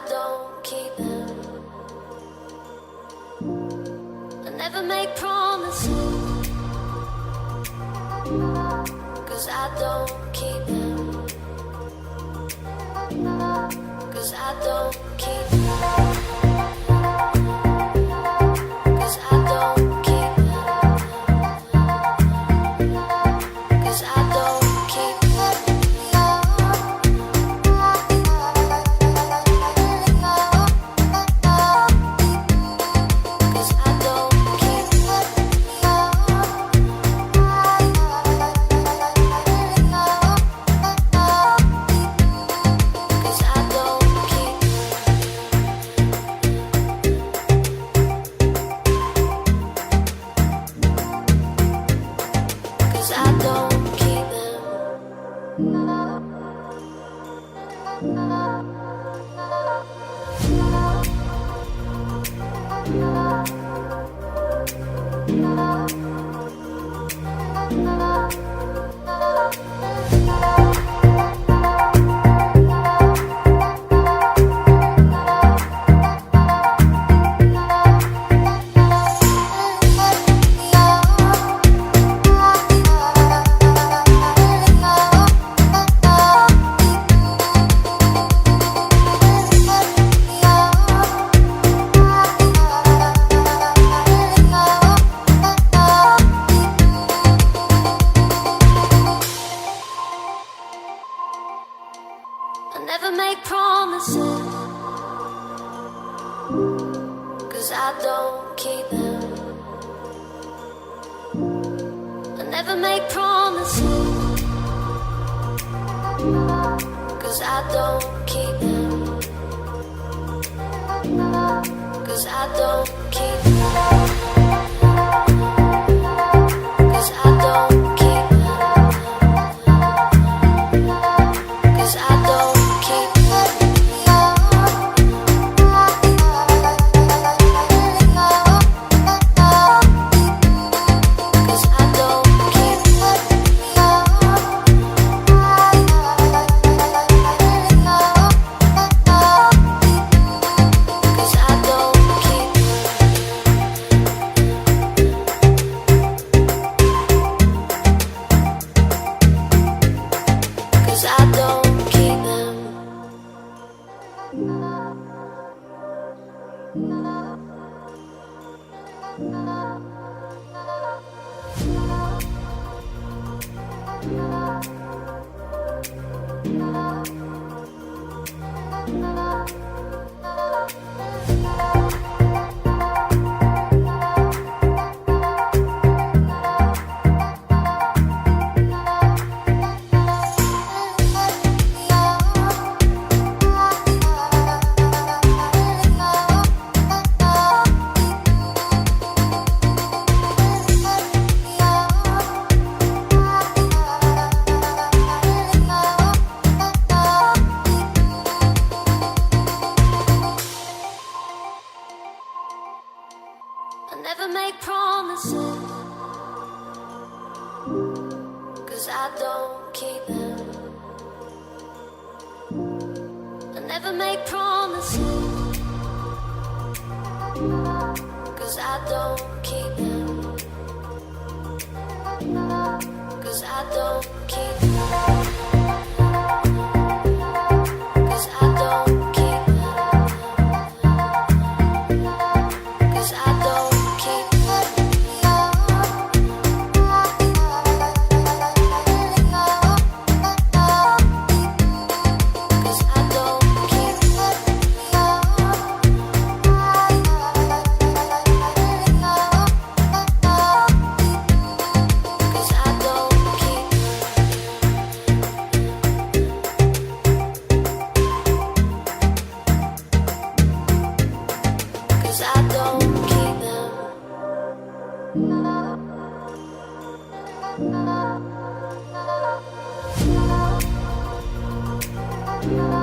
don't keep them. I never make promises, 'cause I don't keep them. 'Cause I don't keep them. 'Cause I don't keep them. 'Cause I don't keep them. 'Cause I don't keep them. 'Cause I don't keep them. 'Cause I don't keep I never make promises, 'cause I don't keep them. I never make promises, 'cause I don't keep them. 'Cause I don't keep them. 'Cause I don't keep them. 'Cause I don't keep them. 'Cause I don't keep them. 'Cause I don't keep them. 'Cause I don't keep them. 'Cause I don't keep them. I never make promises, 'cause I don't keep them. 'Cause I don't keep them. 'Cause I don't keep them. 'Cause I don't keep them. 'Cause I don't keep them. 'Cause I don't keep them. 'Cause I don't keep them. 'Cause